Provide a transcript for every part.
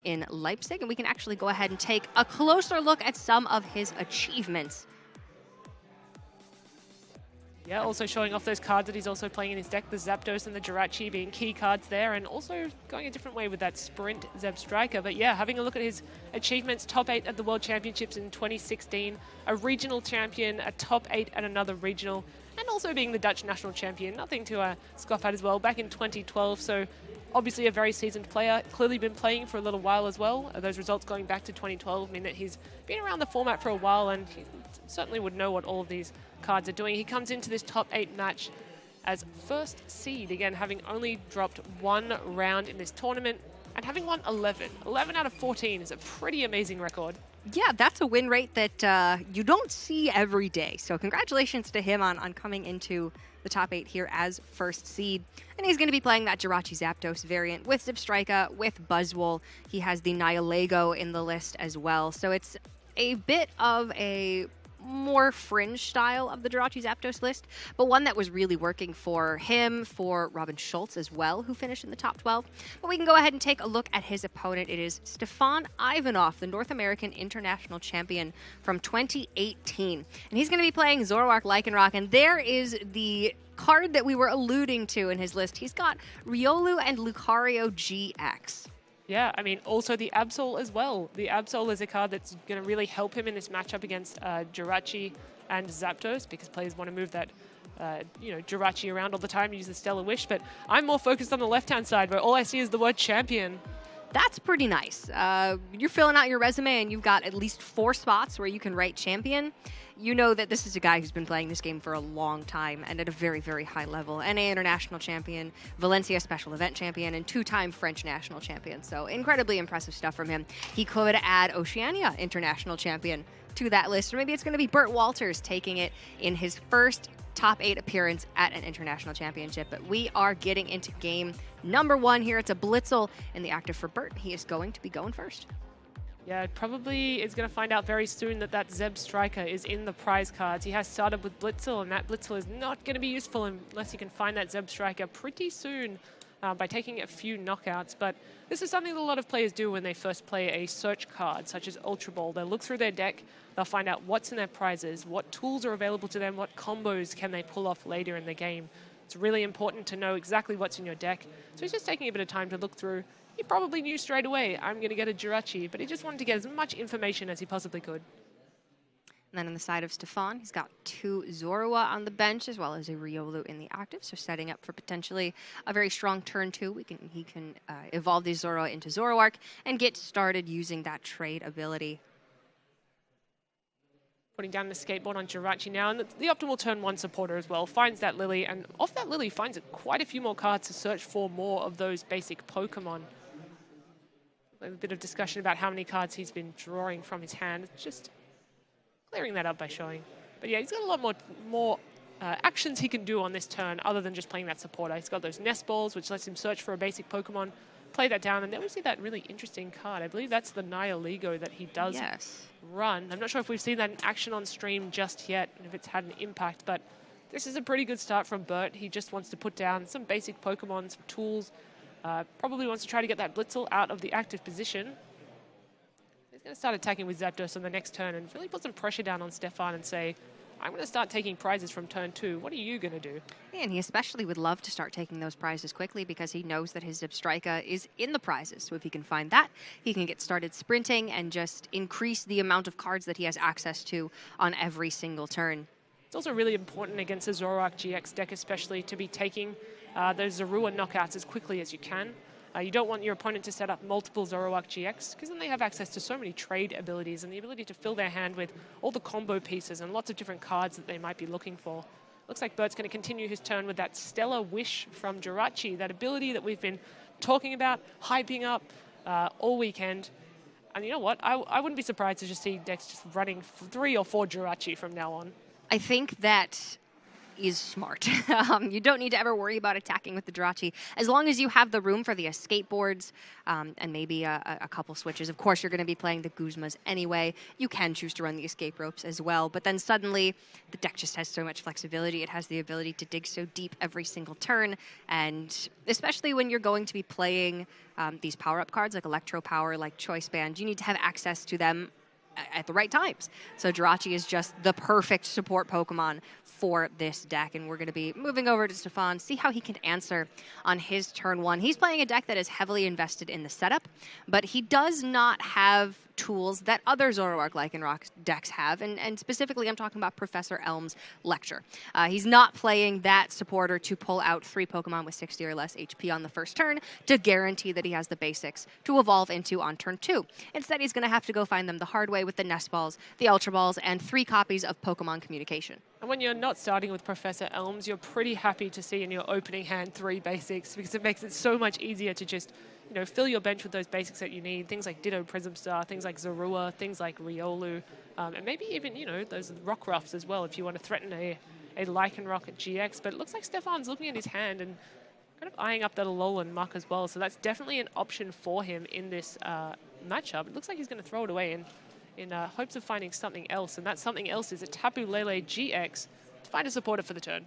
in Leipzig, and we can actually go ahead and take a closer look at some of his achievements. Yeah, also showing off those cards that he's also playing in his deck, the Zapdos and the Jirachi being key cards there, and also going a different way with that Sprint Zeb Striker. But yeah, having a look at his achievements, top 8 at the World Championships in 2016, a regional champion, a top 8 at another regional, and also being the Dutch national champion. Nothing to scoff at as well, back in 2012, so obviously a very seasoned player, clearly been playing for a little while as well. Those results going back to 2012 mean that he's been around the format for a while, and he certainly would know what all of these cards are doing. He comes into this top 8 match as first seed, again having only dropped one round in this tournament and having won 11. 11 out of 14 is a pretty amazing record. Yeah, that's a win rate that you don't see every day. So congratulations to him on coming into the top 8 here as first seed. And he's going to be playing that Jirachi Zapdos variant with Zebstrika, with Buzzwole. He has the Nihilego in the list as well. So it's a bit of a more fringe style of the Jirachi Zapdos list, but one that was really working for him, for Robin Schultz as well, who finished in the top 12. But we can go ahead and take a look at his opponent. It is Stephane Ivanoff, the North American International Champion from 2018. And he's going to be playing Zoroark Lycanroc, and there is the card that we were alluding to in his list. He's got Riolu and Lucario GX. Yeah, I mean, also the Absol as well. The Absol is a card that's going to really help him in this matchup against Jirachi and Zapdos, because players want to move that, Jirachi around all the time, use the Stellar Wish. But I'm more focused on the left-hand side, where all I see is the word champion. That's pretty nice. You're filling out your resume and you've got at least 4 spots where you can write champion. You know that this is a guy who's been playing this game for a long time and at a very, very high level. NA International Champion, Valencia Special Event Champion, and 2-time French National Champion. So incredibly impressive stuff from him. He could add Oceania International Champion to that list, or maybe it's going to be Bert Wolters taking it in his first top 8 appearance at an international championship. But we are getting into game number 1 here. It's a Blitzel in the active for Bert. He is going to be going first. Yeah, probably is going to find out very soon that that Zeb Striker is in the prize cards. He has started with Blitzel, and that Blitzel is not going to be useful unless he can find that Zeb Striker pretty soon by taking a few knockouts. But this is something that a lot of players do when they first play a search card, such as Ultra Ball. They'll look through their deck, they'll find out what's in their prizes, what tools are available to them, what combos can they pull off later in the game. It's really important to know exactly what's in your deck. So he's just taking a bit of time to look through. He probably knew straight away, I'm going to get a Jirachi, but he just wanted to get as much information as he possibly could. And then on the side of Stephane, he's got 2 Zorua on the bench, as well as a Riolu in the active, so setting up for potentially a very strong turn 2. He can evolve these Zorua into Zoroark and get started using that trade ability. Putting down the skateboard on Jirachi now, and the optimal turn 1 supporter as well finds that Lily, and off that Lily finds quite a few more cards to search for more of those basic Pokemon. A bit of discussion about how many cards he's been drawing from his hand. Just clearing that up by showing. But yeah, he's got a lot more actions he can do on this turn other than just playing that supporter. He's got those Nest Balls, which lets him search for a basic Pokemon, play that down, and then we see that really interesting card. I believe that's the Nihilego that he does run. I'm not sure if we've seen that in action on stream just yet, and if it's had an impact, but this is a pretty good start from Bert. He just wants to put down some basic Pokemon, some tools. Probably wants to try to get that Blitzel out of the active position. He's going to start attacking with Zapdos on the next turn and really put some pressure down on Stephane and say, I'm going to start taking prizes from turn 2. What are you going to do? Yeah, and he especially would love to start taking those prizes quickly because he knows that his Zebstrika is in the prizes. So if he can find that, he can get started sprinting and just increase the amount of cards that he has access to on every single turn. It's also really important against a Zoroark GX deck especially to be taking those Zorua knockouts as quickly as you can. You don't want your opponent to set up multiple Zoroark GX, because then they have access to so many trade abilities and the ability to fill their hand with all the combo pieces and lots of different cards that they might be looking for. Looks like Bert's going to continue his turn with that Stellar Wish from Jirachi, that ability that we've been talking about, hyping up all weekend. And you know what? I wouldn't be surprised to just see decks just running 3 or 4 Jirachi from now on. I think that is smart. You don't need to ever worry about attacking with the Jirachi. As long as you have the room for the escape boards and maybe a couple switches. Of course, you're going to be playing the Guzmas anyway. You can choose to run the escape ropes as well. But then suddenly, the deck just has so much flexibility. It has the ability to dig so deep every single turn. And especially when you're going to be playing these power-up cards like Electro Power, like Choice Band, you need to have access to them at the right times. So Jirachi is just the perfect support Pokemon for this deck, and we're going to be moving over to Stephane, see how he can answer on his turn one. He's playing a deck that is heavily invested in the setup, but he does not have tools that other Zoroark Lycanroc decks have, and specifically I'm talking about Professor Elm's Lecture. He's not playing that supporter to pull out 3 Pokemon with 60 or less HP on the first turn to guarantee that he has the basics to evolve into on turn 2. Instead, he's going to have to go find them the hard way with the Nest Balls, the Ultra Balls, and 3 copies of Pokemon Communication. And when you're not starting with Professor Elms, you're pretty happy to see in your opening hand 3 basics, because it makes it so much easier to just, you know, fill your bench with those basics that you need. Things like Ditto Prism Star, things like Zorua, things like Riolu, and maybe even, you know, those Rock Ruffs as well if you want to threaten a Lycanroc at GX. But it looks like Stephane's looking at his hand and kind of eyeing up that Alolan Muck as well. So that's definitely an option for him in this matchup. It looks like he's going to throw it away in hopes of finding something else. And that something else is a Tapu Lele GX to find a supporter for the turn.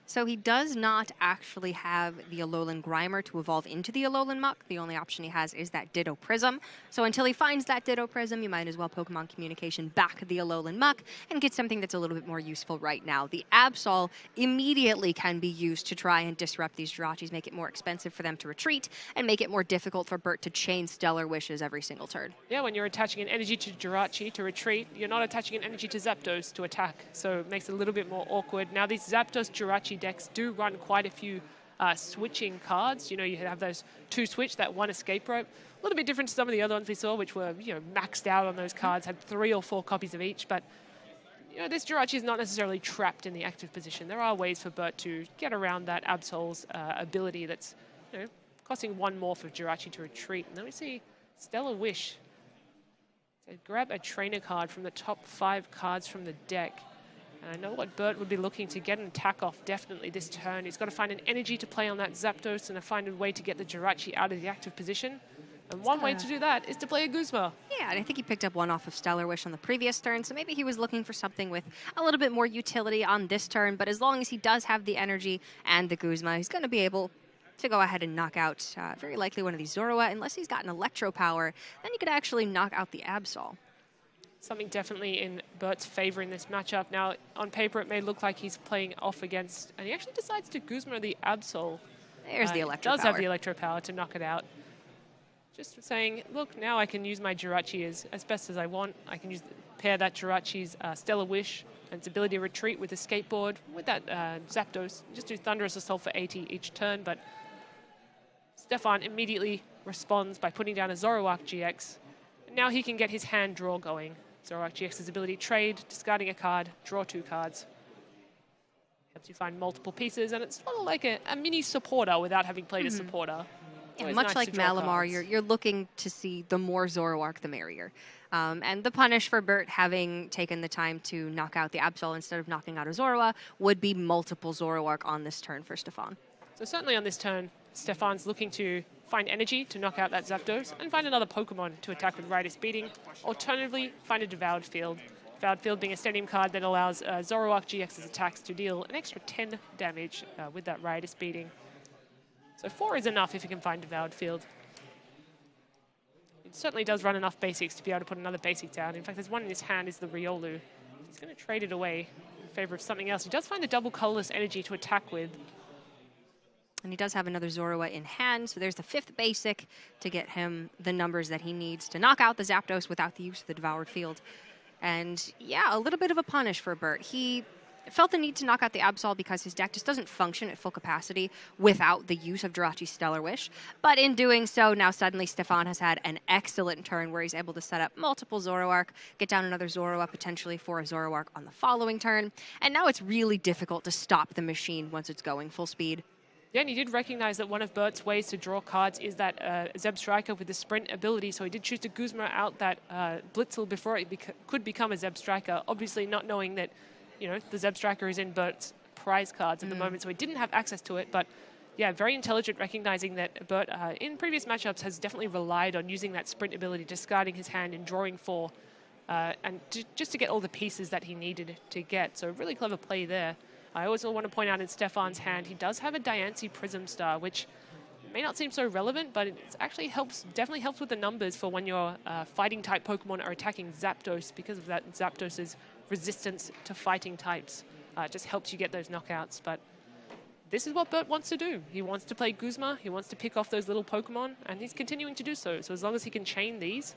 So he does not actually have the Alolan Grimer to evolve into the Alolan Muck. The only option he has is that Ditto Prism. So until he finds that Ditto Prism, you might as well Pokemon Communication back the Alolan Muck and get something that's a little bit more useful right now. The Absol immediately can be used to try and disrupt these Jirachis, make it more expensive for them to retreat, and make it more difficult for Bert to chain Stellar Wishes every single turn. Yeah, when you're attaching an energy to Jirachi to retreat, you're not attaching an energy to Zapdos to attack. So it makes it a little bit more awkward. Now these Zapdos Jirachi decks do run quite a few switching cards. You know, you have those 2 switch, that 1 escape rope. A little bit different to some of the other ones we saw, which were, you know, maxed out on those cards, had 3 or 4 copies of each. But, you know, this Jirachi is not necessarily trapped in the active position. There are ways for Bert to get around that Absol's ability that's, you know, costing 1 more for Jirachi to retreat. And then we see Stellar Wish. So grab a trainer card from the top 5 cards from the deck. And I know what Bert would be looking to get an attack off definitely this turn. He's got to find an energy to play on that Zapdos and to find a way to get the Jirachi out of the active position. And one way to do that is to play a Guzma. Yeah, and I think he picked up 1 off of Stellar Wish on the previous turn, so maybe he was looking for something with a little bit more utility on this turn. But as long as he does have the energy and the Guzma, he's going to be able to go ahead and knock out very likely one of these Zorua. Unless he's got an Electro Power, then he could actually knock out the Absol. Something definitely in Bert's favor in this matchup. Now, on paper, it may look like he's playing off against, and he actually decides to Guzma the Absol. There's the Electro Power. Does have the Electro Power to knock it out. Just saying, look, now I can use my Jirachi as best as I want. I can pair that Jirachi's Stellar Wish and its ability to retreat with a skateboard with that Zapdos. Just do Thunderous Assault for 80 each turn, but Stephane immediately responds by putting down a Zoroark GX. And now he can get his hand draw going. Zoroark GX's ability to trade, discarding a card, draw 2 cards. Helps you find multiple pieces, and it's sort of like a mini supporter without having played a supporter. Yeah, much like Malamar, you're looking to see the more Zoroark, the merrier. And the punish for Bert having taken the time to knock out the Absol instead of knocking out a Zorua would be multiple Zoroark on this turn for Stephane. So certainly on this turn, Stephane's looking to find energy to knock out that Zapdos and find another Pokemon to attack with Rider Speeding. Alternatively, find a Devoured Field. Devoured Field being a stadium card that allows Zoroark GX's attacks to deal an extra 10 damage with that Rider Speeding. So 4 is enough if you can find Devoured Field. It certainly does run enough basics to be able to put another basic down. In fact, there's one in his hand, is the Riolu. He's going to trade it away in favor of something else. He does find a double colorless energy to attack with. And he does have another Zorua in hand, so there's the 5th basic to get him the numbers that he needs to knock out the Zapdos without the use of the Devoured Field. And yeah, a little bit of a punish for Bert. He felt the need to knock out the Absol because his deck just doesn't function at full capacity without the use of Jirachi's Stellar Wish. But in doing so, now suddenly Stephane has had an excellent turn where he's able to set up multiple Zoroark, get down another Zorua potentially for a Zoroark on the following turn. And now it's really difficult to stop the machine once it's going full speed. Yeah, and he did recognize that one of Bert's ways to draw cards is that Zebstrika with the sprint ability, so he did choose to Guzma out that Blitzel before it could become a Zebstrika, obviously not knowing that, you know, the Zebstrika is in Bert's prize cards at the moment, so he didn't have access to it. But yeah, very intelligent, recognizing that Bert, in previous matchups, has definitely relied on using that sprint ability, discarding his hand and drawing 4, and just to get all the pieces that he needed to get. So really clever play there. I also want to point out in Stephane's hand, he does have a Diancie Prism Star, which may not seem so relevant, but it actually definitely helps with the numbers for when your fighting type Pokemon are attacking Zapdos, because of that Zapdos's resistance to fighting types. It just helps you get those knockouts. But this is what Bert wants to do. He wants to play Guzma, he wants to pick off those little Pokemon, and he's continuing to do so. So as long as he can chain these,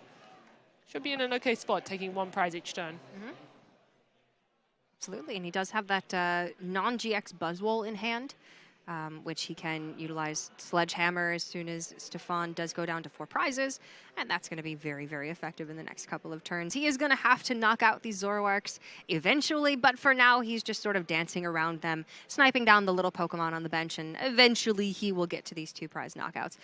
should be in an okay spot, taking 1 prize each turn. Absolutely, and he does have that non-GX Buzzwole in hand, which he can utilize Sledgehammer as soon as Stephane does go down to 4 prizes, and that's going to be very, very effective in the next couple of turns. He is going to have to knock out these Zoroarks eventually, but for now he's just sort of dancing around them, sniping down the little Pokemon on the bench, and eventually he will get to these 2 prize knockouts.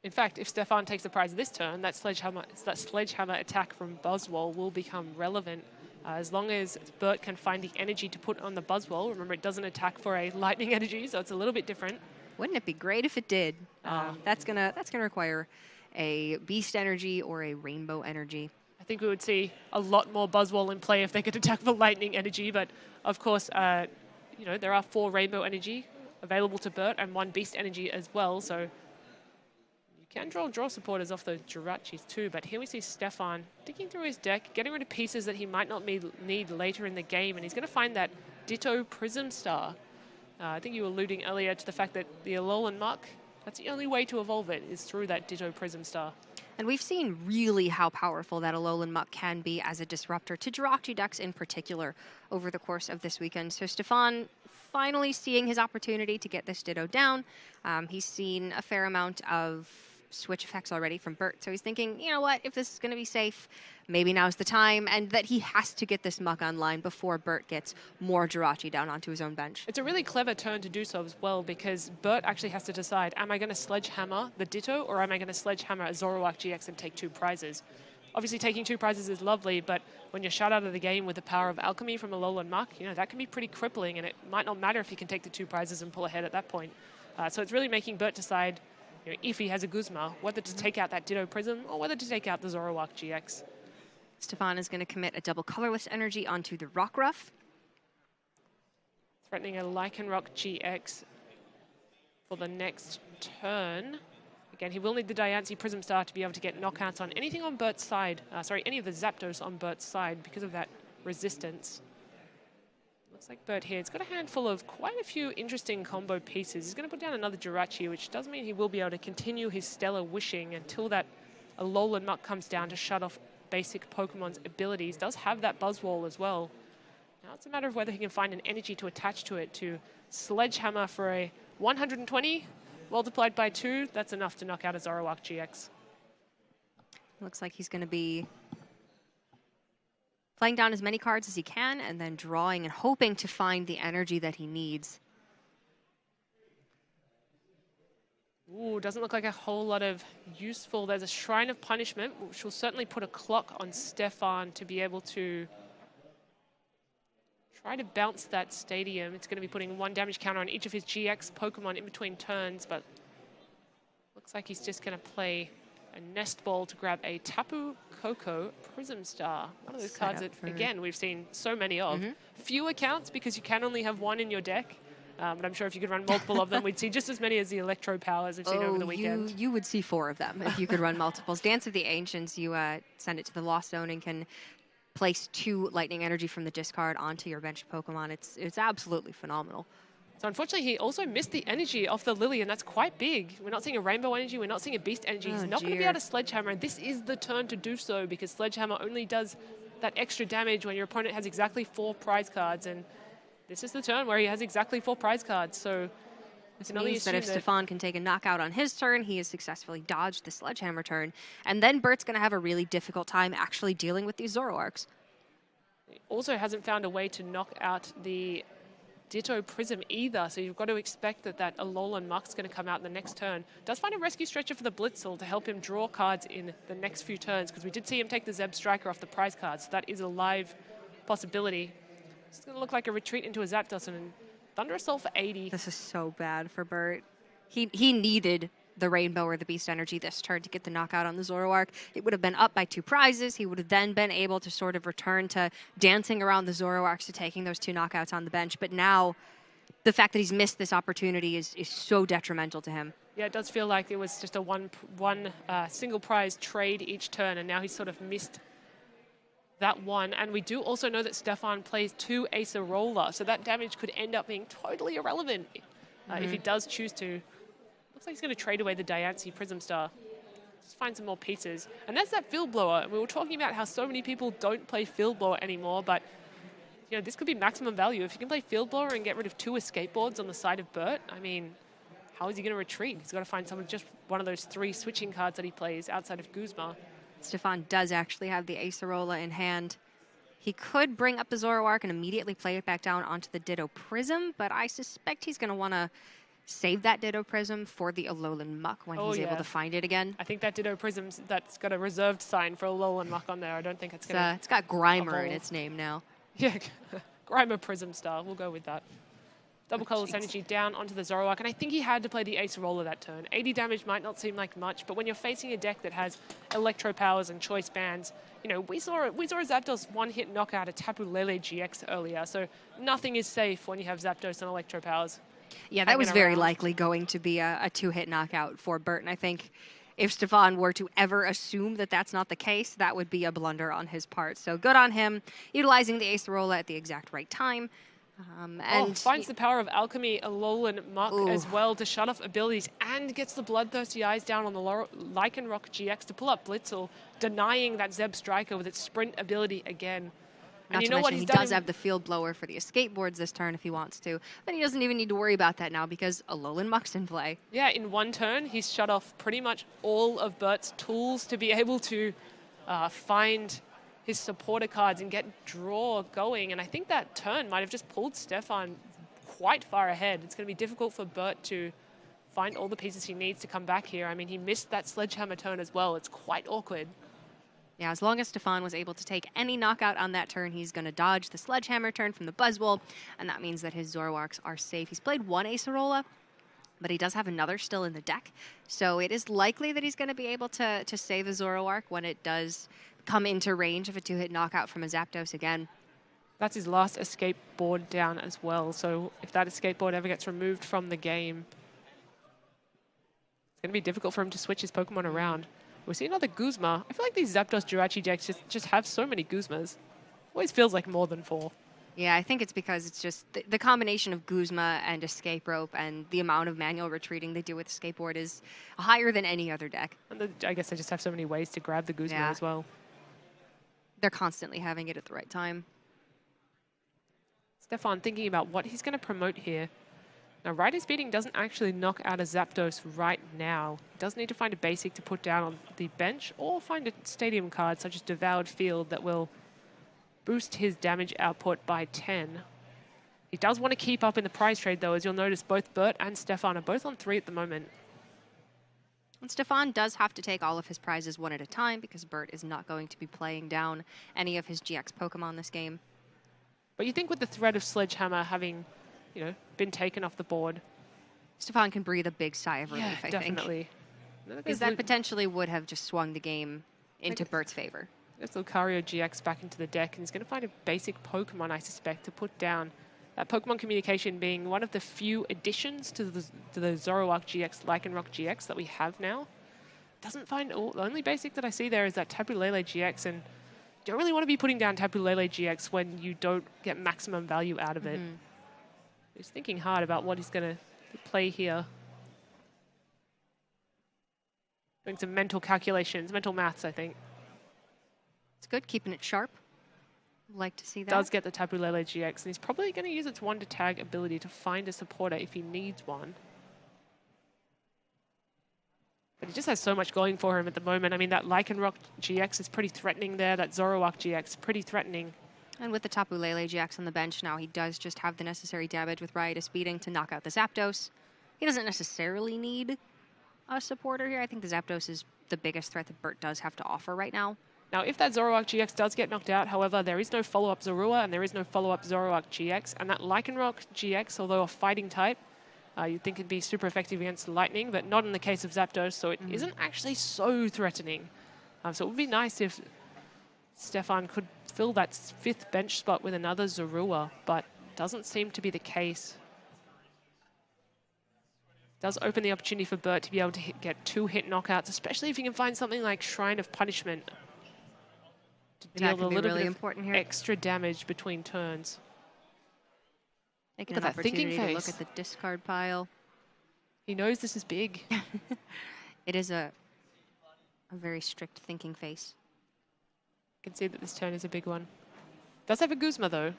In fact, if Stephane takes the prize this turn, that Sledgehammer attack from Buzzwole will become relevant. As long as Bert can find the energy to put on the Buzzwole. Remember, it doesn't attack for a lightning energy, so it's a little bit different. Wouldn't it be great if it did? That's gonna require a Beast Energy or a Rainbow Energy. I think we would see a lot more Buzzwole in play if they could attack for lightning energy, but of course, you know, there are 4 Rainbow Energy available to Bert and 1 Beast Energy as well, so you can draw supporters off those Jirachis too, but here we see Stephane digging through his deck, getting rid of pieces that he might not need later in the game, and he's going to find that Ditto Prism Star. I think you were alluding earlier to the fact that the Alolan Muck, that's the only way to evolve it, is through that Ditto Prism Star. And we've seen really how powerful that Alolan Muck can be as a disruptor to Jirachi decks in particular over the course of this weekend. So Stephane finally seeing his opportunity to get this Ditto down. He's seen a fair amount of switch effects already from Bert, so he's thinking, you know what, if this is going to be safe, maybe now's the time, and that he has to get this Muck online before Bert gets more Jirachi down onto his own bench. It's a really clever turn to do so as well, because Bert actually has to decide, am I going to Sledgehammer the Ditto, or am I going to Sledgehammer a Zoroark GX and take 2 prizes? Obviously, taking 2 prizes is lovely, but when you're shut out of the game with the power of Alchemy from Alolan Muck, you know, that can be pretty crippling, and it might not matter if he can take the 2 prizes and pull ahead at that point. So it's really making Bert decide, you know, if he has a Guzma, whether to take out that Ditto Prism or whether to take out the Zoroark GX. Stephane is going to commit a double colorless energy onto the Rockruff. Threatening a Lycanroc GX for the next turn. Again, he will need the Diancie Prism Star to be able to get knockouts on anything on Bert's side. Any of the Zapdos on Bert's side because of that resistance. Looks like Bert here, it's got a handful of quite a few interesting combo pieces. He's going to put down another Jirachi, which does mean he will be able to continue his Stellar Wishing until that Alolan Muck comes down to shut off basic Pokemon's abilities. Does have that Buzzwole as well. Now it's a matter of whether he can find an energy to attach to it, to Sledgehammer for a 120 multiplied by 2. That's enough to knock out a Zoroark GX. Looks like he's going to be playing down as many cards as he can and then drawing and hoping to find the energy that he needs. Ooh, doesn't look like a whole lot of useful. There's a Shrine of Punishment, which will certainly put a clock on Stephane to be able to try to bounce that stadium. It's going to be putting 1 damage counter on each of his GX Pokemon in between turns, but looks like he's just going to play a Nest Ball to grab a Tapu Koko Prism Star. One of those cards that, again, we've seen so many of. Few accounts because you can only have 1 in your deck. But I'm sure if you could run multiple of them, we'd see just as many as the Electro Powers we've seen over the weekend. You would see 4 of them if you could run multiples. Dance of the Ancients, you send it to the Lost Zone and can place 2 Lightning Energy from the discard onto your benched Pokemon. It's absolutely phenomenal. So unfortunately, he also missed the energy off the Lily, and that's quite big. We're not seeing a Rainbow Energy. We're not seeing a Beast Energy. He's not going to be able to Sledgehammer, and this is the turn to do so because Sledgehammer only does that extra damage when your opponent has exactly 4 prize cards, and this is the turn where he has exactly 4 prize cards. So this means that if Stephane can take a knockout on his turn, he has successfully dodged the Sledgehammer turn, and then Bert's going to have a really difficult time actually dealing with these Zoroarks. He also hasn't found a way to knock out the Ditto Prism either, so you've got to expect that Alolan Muck's going to come out in the next turn. Does find a Rescue Stretcher for the Blitzel to help him draw cards in the next few turns, because we did see him take the Zeb Striker off the prize card, so that is a live possibility. It's going to look like a retreat into a Zapdos, and Thunder Assault for 80. This is so bad for Bert. He needed the Rainbow or the Beast Energy this turn to get the knockout on the Zoroark. It would have been up by 2 prizes. He would have then been able to sort of return to dancing around the Zoroarks to taking those 2 knockouts on the bench. But now, the fact that he's missed this opportunity is so detrimental to him. Yeah, it does feel like it was just a one single prize trade each turn, and now he's sort of missed that one. And we do also know that Stephane plays 2 Acerola, so that damage could end up being totally irrelevant if he does choose to. Looks like he's going to trade away the Diancie Prism Star. Just find some more pieces. And that's that Field Blower. We were talking about how so many people don't play Field Blower anymore, but you know, this could be maximum value. If you can play Field Blower and get rid of 2 escape boards on the side of Bert, I mean, how is he going to retreat? He's got to find someone, just one of those 3 switching cards that he plays outside of Guzma. Stephane does actually have the Acerola in hand. He could bring up the Zoroark and immediately play it back down onto the Ditto Prism, but I suspect he's going to want to save that Ditto Prism for the Alolan Muck when he's able to find it again. I think that Ditto Prism's, that's got a reserved sign for Alolan Muck on there. I don't think it's going to It's got Grimer evolve in its name now. Yeah, Grimer Prism Star. We'll go with that. Double Colorless Energy down onto the Zoroark, and I think he had to play the Acerola that turn. 80 damage might not seem like much, but when you're facing a deck that has Electro Powers and Choice Bands, you know, we saw a Zapdos one-hit knockout a Tapu Lele GX earlier, so nothing is safe when you have Zapdos and Electro Powers. Yeah, that was very likely going to be a 2-hit knockout for Bert, and I think if Stephane were to ever assume that that's not the case, that would be a blunder on his part. So good on him, utilizing the Acerola at the exact right time. And finds the power of Alchemy, Alolan Muck as well to shut off abilities, and gets the Bloodthirsty Eyes down on the Lycanroc GX to pull up Blitzel, denying that Zeb Striker with its sprint ability again. And you know what? He does have the Field Blower for the escape boards this turn if he wants to, but he doesn't even need to worry about that now because Alolan Muck's in play. Yeah, in one turn, he's shut off pretty much all of Bert's tools to be able to find his supporter cards and get draw going, and I think that turn might have just pulled Stephane quite far ahead. It's going to be difficult for Bert to find all the pieces he needs to come back here. I mean, he missed that Sledgehammer turn as well. It's quite awkward. Yeah, as long as Stephane was able to take any knockout on that turn, he's going to dodge the Sledgehammer turn from the Buzzwole, and that means that his Zoroarks are safe. He's played 1 Acerola, but he does have another still in the deck, so it is likely that he's going to be able to save the Zoroark when it does come into range of a 2-hit knockout from a Zapdos again. That's his last escape board down as well, so if that escape board ever gets removed from the game, it's going to be difficult for him to switch his Pokemon around. We see another Guzma. I feel like these Zapdos Jirachi decks just have so many Guzmas. Always feels like more than 4. Yeah, I think it's because it's just the combination of Guzma and Escape Rope and the amount of manual retreating they do with Escape Board is higher than any other deck. And I guess they just have so many ways to grab the Guzma as well. They're constantly having it at the right time. Stephane thinking about what he's going to promote here. Now, Rider Speeding doesn't actually knock out a Zapdos right now. He does need to find a basic to put down on the bench or find a stadium card such as Devoured Field that will boost his damage output by 10. He does want to keep up in the prize trade, though, as you'll notice both Bert and Stephane are both on 3 at the moment. And Stephane does have to take all of his prizes one at a time because Bert is not going to be playing down any of his GX Pokemon this game. But you think with the threat of Sledgehammer having, you know, been taken off the board, Stephane can breathe a big sigh of relief, I think. Definitely. Because that potentially would have just swung the game into Bert's favor. There's Lucario GX back into the deck, and he's going to find a basic Pokemon, I suspect, to put down. That Pokemon Communication being one of the few additions to the Zoroark GX, Lycanroc GX that we have now. Doesn't find the only basic that I see there is that Tapu Lele GX, and you don't really want to be putting down Tapu Lele GX when you don't get maximum value out of it. He's thinking hard about what he's going to play here. Doing some mental calculations, mental maths, I think. It's good, keeping it sharp. Like to see that. Does get the Tapu Lele GX, and he's probably going to use its 1-to-tag ability to find a supporter if he needs one. But he just has so much going for him at the moment. I mean, that Lycanroc GX is pretty threatening there. That Zoroark GX, pretty threatening. And with the Tapu Lele GX on the bench now, he does just have the necessary damage with Riot Speeding to knock out the Zapdos. He doesn't necessarily need a supporter here. I think the Zapdos is the biggest threat that Bert does have to offer right now. Now, if that Zoroark GX does get knocked out, however, there is no follow-up Zorua and there is no follow-up Zoroark GX. And that Lycanroc GX, although a fighting type, you'd think it'd be super effective against Lightning, but not in the case of Zapdos, so it isn't actually so threatening. So it would be nice if Stephane could fill that 5th bench spot with another Zorua, but doesn't seem to be the case. Does open the opportunity for Bert to be able to get 2 hit knockouts, especially if you can find something like Shrine of Punishment to deal a little bit of extra damage between turns. Taking an opportunity to look at the discard pile. He knows this is big. It is a very strict thinking face. You can see that this turn is a big one. Does have a Guzma, though.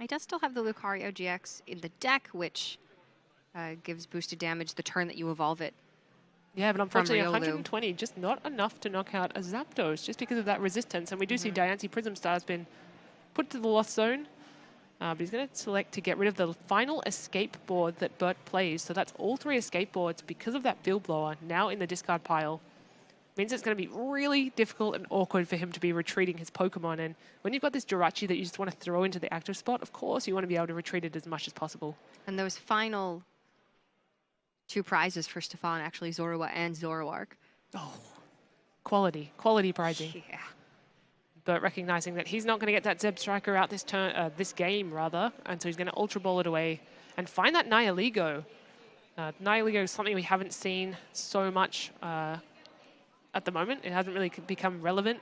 He does still have the Lucario GX in the deck, which gives boosted damage the turn that you evolve it. Yeah, but unfortunately 120, just not enough to knock out a Zapdos, just because of that resistance. And we do see Diancie Prism Star has been put to the lost zone. But he's going to select to get rid of the final escape board that Bert plays. So that's all 3 escape boards because of that Field Blower now in the discard pile. Means it's going to be really difficult and awkward for him to be retreating his Pokemon. And when you've got this Jirachi that you just want to throw into the active spot, of course you want to be able to retreat it as much as possible. And those final 2 prizes for Stephane, actually Zorua and Zoroark. Oh, quality prizing. Yeah. But recognizing that he's not going to get that Zeb Striker out this game, rather. And so he's going to Ultra Ball it away and find that Nihilego. Nihilego is something we haven't seen so much at the moment. It hasn't really become relevant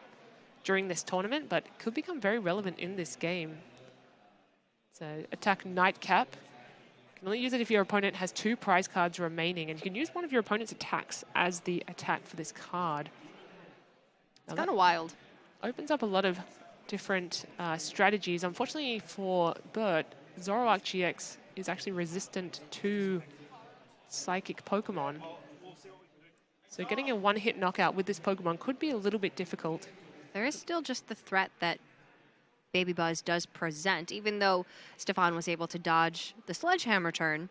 during this tournament, but it could become very relevant in this game. So attack Nightcap. You can only use it if your opponent has 2 prize cards remaining, and you can use one of your opponent's attacks as the attack for this card. It's kind of wild. Opens up a lot of different strategies. Unfortunately for Bert, Zoroark GX is actually resistant to Psychic Pokemon. So getting a 1-hit knockout with this Pokemon could be a little bit difficult. There is still just the threat that Baby Buzz does present, even though Stephane was able to dodge the Sledgehammer turn.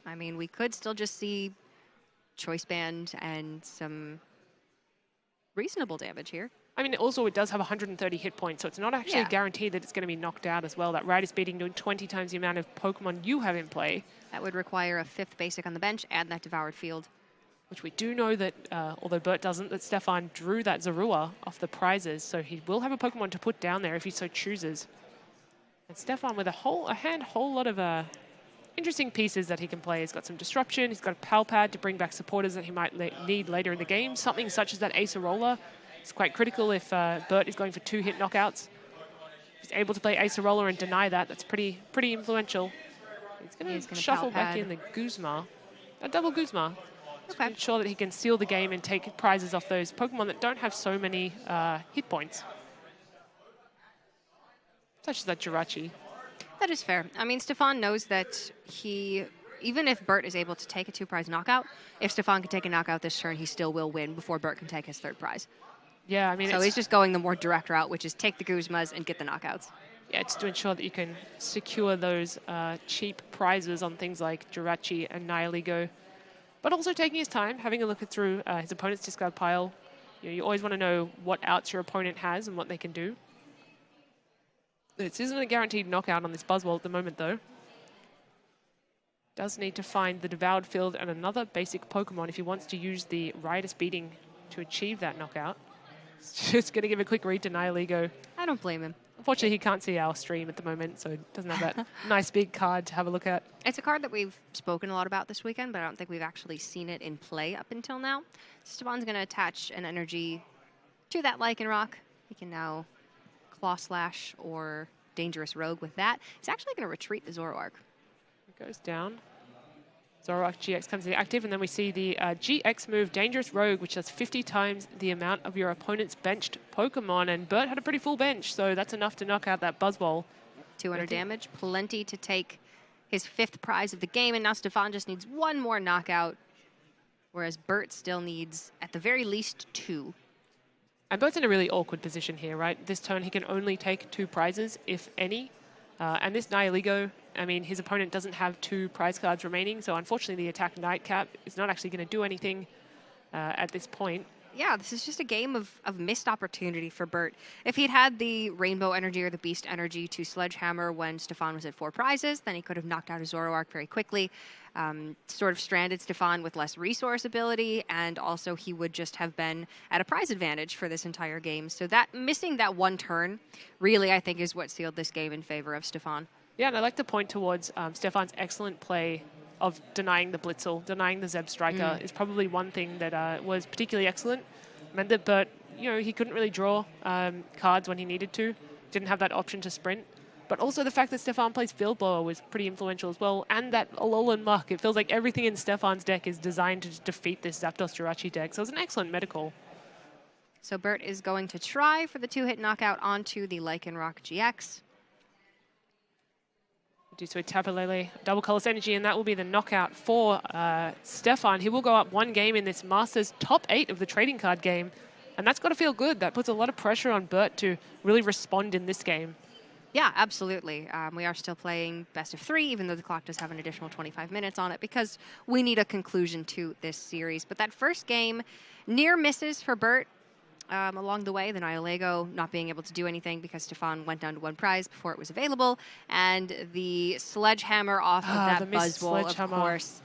I mean, we could still just see Choice Band and some reasonable damage here. I mean, also it does have 130 hit points, so it's not actually guaranteed that it's going to be knocked out as well. That Rider Speeding doing 20 times the amount of Pokemon you have in play. That would require a 5th basic on the bench and that Devoured Field. Which we do know that, although Bert doesn't, that Stephane drew that Zorua off the prizes, so he will have a Pokemon to put down there if he so chooses. And Stephane with a whole lot of interesting pieces that he can play. He's got some Disruption, he's got a Pal Pad to bring back supporters that he might need later in the game. Something such as that Acerola is quite critical if Bert is going for 2-hit knockouts. He's able to play Acerola and deny that. That's pretty influential. He's going to shuffle back in the Guzma. A double Guzma. To ensure that he can seal the game and take prizes off those Pokemon that don't have so many hit points. Such as that Jirachi. That is fair. I mean, Stephane knows that even if Bert is able to take a 2-prize knockout, if Stephane can take a knockout this turn, he still will win before Bert can take his 3rd prize. Yeah, I mean, so he's just going the more direct route, which is take the Guzmas and get the knockouts. Yeah, it's to ensure that you can secure those cheap prizes on things like Jirachi and Nihilego. But also taking his time, having a look through his opponent's discard pile. You always want to know what outs your opponent has and what they can do. This isn't a guaranteed knockout on this Buzzwole at the moment, though. Does need to find the Devoured Field and another basic Pokemon if he wants to use the Rider Speeding to achieve that knockout. Just going to give a quick read to Nihilego. I don't blame him. Unfortunately, he can't see our stream at the moment, so it doesn't have that nice big card to have a look at. It's a card that we've spoken a lot about this weekend, but I don't think we've actually seen it in play up until now. Stephane's going to attach an energy to that Lycanroc. He can now Claw Slash or Dangerous Rogue with that. He's actually going to retreat the Zoroark. It goes down. Zoroark GX comes to the active, and then we see the GX move, Dangerous Rogue, which does 50 times the amount of your opponent's benched Pokemon. And Bert had a pretty full bench, so that's enough to knock out that Buzzwole. 200 damage, plenty to take his 5th prize of the game. And now Stephane just needs 1 more knockout, whereas Bert still needs, at the very least, 2. And Bert's in a really awkward position here, right? This turn, he can only take 2 prizes, if any. And this Nihilego, I mean, his opponent doesn't have 2 prize cards remaining, so unfortunately the attack Nightcap is not actually going to do anything at this point. yeah, this is just a game of missed opportunity for Bert. If he'd had the Rainbow Energy or the Beast Energy to Sledgehammer when Stephane was at 4 prizes, then he could have knocked out a Zoroark very quickly, sort of stranded Stephane with less resource ability, and also he would just have been at a prize advantage for this entire game. So that missing that one turn really, I think, is what sealed this game in favor of Stephane. Yeah, and I'd like to point towards Stephane's excellent play of denying the Blitzel, denying the Zeb Striker is probably one thing that was particularly excellent. Meant that Bert, he couldn't really draw cards when he needed to. Didn't have that option to sprint. But also the fact that Stephane plays Field Blower was pretty influential as well. And that Alolan Muck. It feels like everything in Stephane's deck is designed to defeat this Zapdos Jirachi deck. So it's an excellent medical. So Bert is going to try for the 2-hit knockout onto the Lycanroc GX. Do so a Tapu Lele, Double Colorless Energy, and that will be the knockout for Stephane. He will go up 1 game in this Masters top 8 of the trading card game, and that's got to feel good. That puts a lot of pressure on Bert to really respond in this game. Yeah, absolutely. We are still playing best of 3, even though the clock does have an additional 25 minutes on it, because we need a conclusion to this series. But that first game, near misses for Bert. Along the way, the Nihilego not being able to do anything because Stephane went down to 1 prize before it was available, and the Sledgehammer off of that Buzzwole, of course,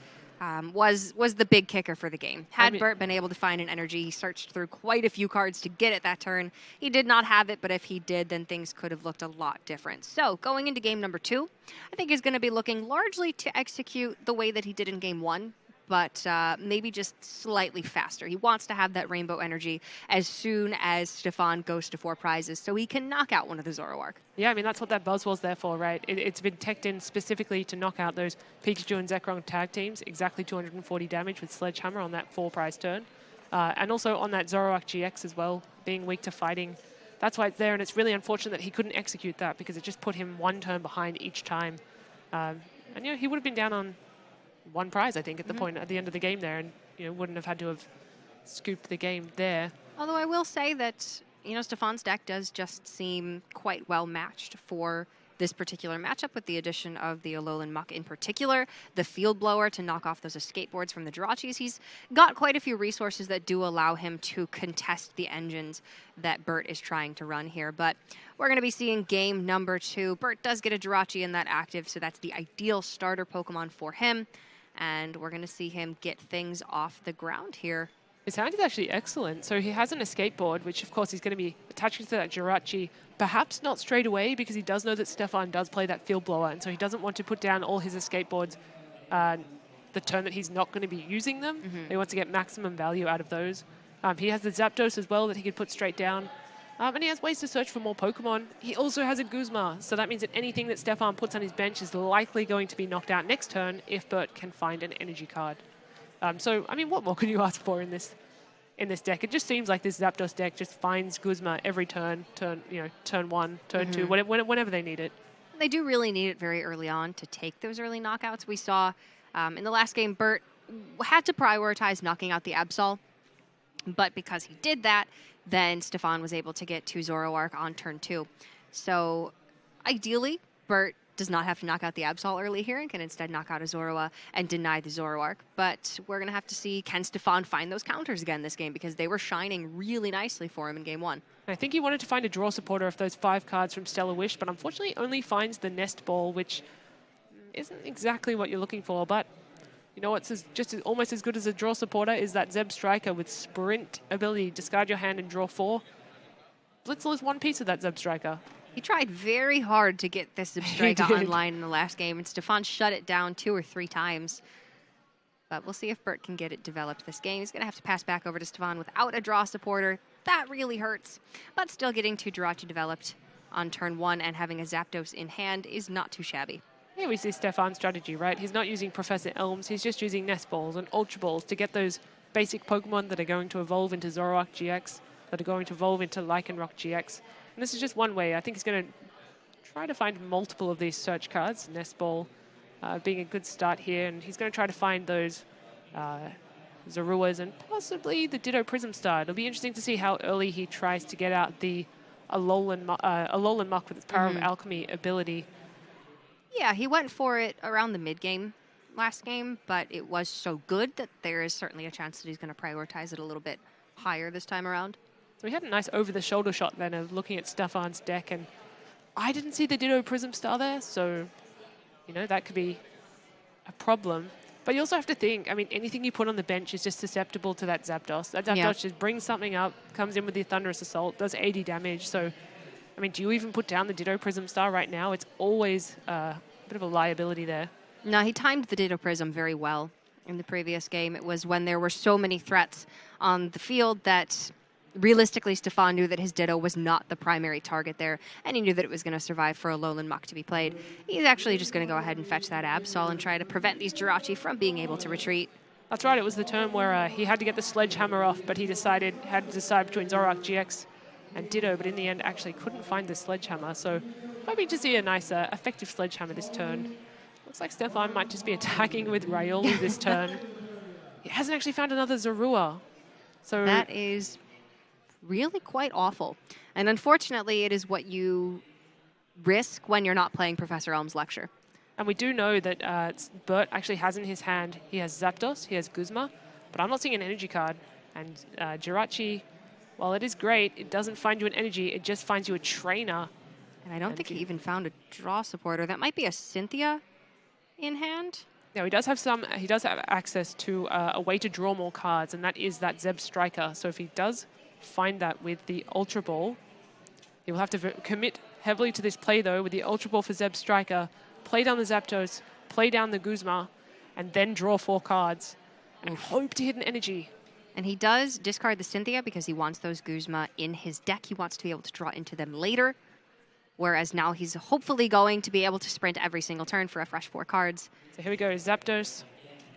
was the big kicker for the game. Had Bert been able to find an energy, he searched through quite a few cards to get it that turn. He did not have it, but if he did, then things could have looked a lot different. So going into game number 2, I think he's going to be looking largely to execute the way that he did in game 1, but maybe just slightly faster. He wants to have that Rainbow Energy as soon as Stephane goes to 4 prizes so he can knock out one of the Zoroark. Yeah, I mean, that's what that Buzzwole's there for, right? It's been teched in specifically to knock out those Pikachu and Zekrom tag teams, exactly 240 damage with Sledgehammer on that 4-prize turn. And also on that Zoroark GX as well, being weak to fighting. That's why it's there, and it's really unfortunate that he couldn't execute that because it just put him 1 turn behind each time. And he would have been down on 1 prize, I think, at the end of the game there, and wouldn't have had to have scooped the game there. Although I will say that Stephane's deck does just seem quite well matched for this particular matchup, with the addition of the Alolan Muck in particular, the Field Blower to knock off those escape boards from the Jirachis. He's got quite a few resources that do allow him to contest the engines that Bert is trying to run here. But we're going to be seeing game number 2. Bert does get a Jirachi in that active, so that's the ideal starter Pokemon for him. And we're going to see him get things off the ground here. His hand is actually excellent. So he has an escape board, which of course he's going to be attaching to that Jirachi. Perhaps not straight away, because he does know that Stephane does play that Field Blower, and so he doesn't want to put down all his escape boards the turn that he's not going to be using them. He wants to get maximum value out of those. He has the Zapdos as well that he could put straight down. And he has ways to search for more Pokemon. He also has a Guzma, so that means that anything that Stephane puts on his bench is likely going to be knocked out next turn if Bert can find an energy card. So, I mean, what more can you ask for in this deck? It just seems like this Zapdos deck just finds Guzma every turn 1, turn 2, whenever they need it. They do really need it very early on to take those early knockouts. We saw in the last game, Bert had to prioritize knocking out the Absol, but because he did that, then Stephane was able to get 2 Zoroark on turn 2. So ideally, Bert does not have to knock out the Absol early here and can instead knock out a Zorua and deny the Zoroark. But we're going to have to see, can Stephane find those counters again this game, because they were shining really nicely for him in game 1. I think he wanted to find a draw supporter of those 5 cards from Stellar Wish, but unfortunately only finds the Nest Ball, which isn't exactly what you're looking for. But what's almost as good as a draw supporter is that Zeb Striker with sprint ability. Discard your hand and draw 4. Blitzel is one piece of that Zeb Striker. He tried very hard to get this Zeb Striker online in the last game, and Stephane shut it down 2 or 3 times. But we'll see if Bert can get it developed this game. He's going to have to pass back over to Stephane without a draw supporter. That really hurts. But still getting 2 Jirachi developed on turn 1 and having a Zapdos in hand is not too shabby. Here we see Stephane's strategy, right? He's not using Professor Elms. He's just using Nest Balls and Ultra Balls to get those basic Pokemon that are going to evolve into Zoroark GX, that are going to evolve into Lycanroc GX. And this is just one way. I think he's going to try to find multiple of these search cards, Nest Ball being a good start here. And he's going to try to find those Zoruas and possibly the Ditto Prism Star. It'll be interesting to see how early he tries to get out the Alolan Muck with its Power of Alchemy ability. Yeah, he went for it around the mid-game last game, but it was so good that there is certainly a chance that he's going to prioritize it a little bit higher this time around. So we had a nice over-the-shoulder shot then of looking at Stephane's deck, and I didn't see the Ditto Prism Star there, so, you know, that could be a problem. But you also have to think, I mean, anything you put on the bench is just susceptible to that Zapdos. That Zapdos just brings something up, comes in with the Thunderous Assault, does 80 damage. So, I mean, do you even put down the Ditto Prism Star right now? It's always a bit of a liability there. No, he timed the Ditto Prism very well in the previous game. It was when there were so many threats on the field that realistically Stephane knew that his Ditto was not the primary target there, and he knew that it was going to survive for a Alolan Muck to be played. He's actually just going to go ahead and fetch that Absol and try to prevent these Jirachi from being able to retreat. That's right, it was the turn where he had to get the Sledgehammer off, but he had to decide between Zoroark GX and Ditto, but in the end actually couldn't find the Sledgehammer, so hoping to see a nice effective Sledgehammer this turn. Looks like Stephane might just be attacking with Riolu this turn. He hasn't actually found another Zorua. So that is really quite awful. And unfortunately, it is what you risk when you're not playing Professor Elm's lecture. And we do know that Bert actually has in his hand, he has Zapdos, he has Guzma, but I'm not seeing an energy card. And Jirachi, while it is great, it doesn't find you an energy, it just finds you a trainer. And I don't think he even found a draw supporter. That might be a Cynthia in hand. Yeah, he does have access to a way to draw more cards, and that is that Zeb Striker. So if he does find that with the Ultra Ball, he will have to commit heavily to this play, though, with the Ultra Ball for Zeb Striker, play down the Zapdos, play down the Guzma, and then draw 4 cards, and hope to hit an energy. And he does discard the Cynthia because he wants those Guzma in his deck. He wants to be able to draw into them later, whereas now he's hopefully going to be able to sprint every single turn for a fresh 4 cards. So here we go, Zapdos,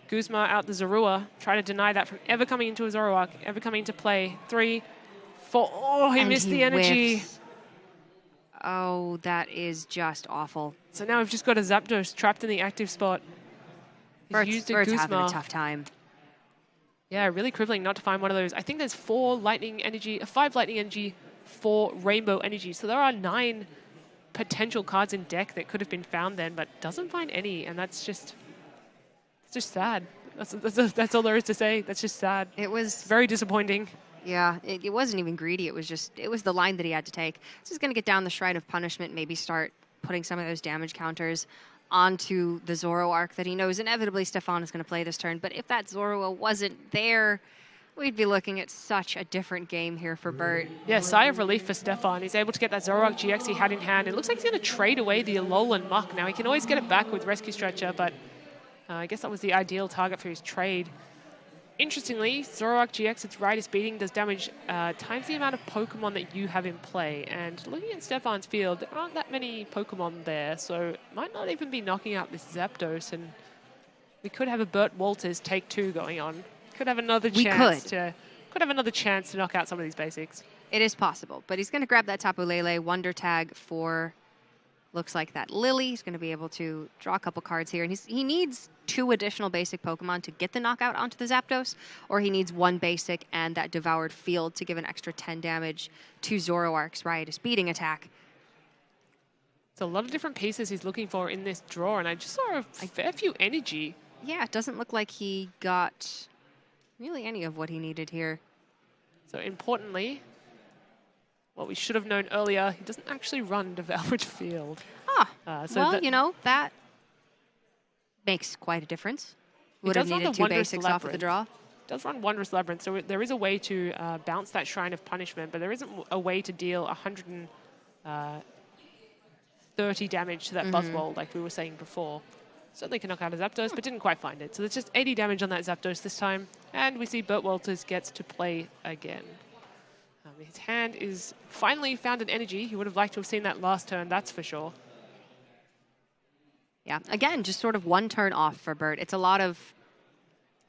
Guzma out the Zorua, trying to deny that from ever coming into a Zoroark, ever coming into play. 3, 4, oh, he missed the energy. Whiffs. Oh, that is just awful. So now we've just got a Zapdos trapped in the active spot. Bert's having a tough time. Yeah, really crippling not to find one of those. I think there's 5 lightning energy, 4 rainbow energy. So there are 9 potential cards in deck that could have been found then, but doesn't find any, and it's just sad. That's all there is to say. That's just sad. It was very disappointing. Yeah, it wasn't even greedy. It was the line that he had to take. So he's going to get down the Shrine of Punishment, maybe start putting some of those damage counters onto the Zoroark that he knows inevitably Stephane is going to play this turn. But if that Zorua wasn't there, we'd be looking at such a different game here for Bert. Yeah, sigh of relief for Stephane. He's able to get that Zoroark GX he had in hand. It looks like he's going to trade away the Alolan Muck. Now, he can always get it back with Rescue Stretcher, but I guess that was the ideal target for his trade. Interestingly, Zoroark GX, its Rider Speeding, does damage times the amount of Pokemon that you have in play. And looking at Stephane's field, there aren't that many Pokemon there, so it might not even be knocking out this Zapdos. And we could have a Bert Wolters take 2 going on. Could have another chance to knock out some of these basics. It is possible, but he's going to grab that Tapu Lele Wonder Tag for, looks like that Lily. He's going to be able to draw a couple cards here, and he needs 2 additional basic Pokemon to get the knockout onto the Zapdos, or he needs 1 basic and that Devoured Field to give an extra 10 damage to Zoroark's Riot Speeding attack. It's a lot of different pieces he's looking for in this draw, and I just saw a fair few energy. Yeah, it doesn't look like he got really any of what he needed here. So importantly, what we should have known earlier, he doesn't actually run Devoured Field. Well, you know, that makes quite a difference. Would have needed 2 basics off of the draw. Does run Wondrous Labyrinth, so there is a way to bounce that Shrine of Punishment, but there isn't a way to deal 130 damage to that Buzzwole like we were saying before. Certainly can knock out a Zapdos, but didn't quite find it. So there's just 80 damage on that Zapdos this time, and we see Bert Wolters gets to play again. His hand is finally found an energy. He would have liked to have seen that last turn, that's for sure. Yeah, again, just sort of 1 turn off for Bert. It's a lot of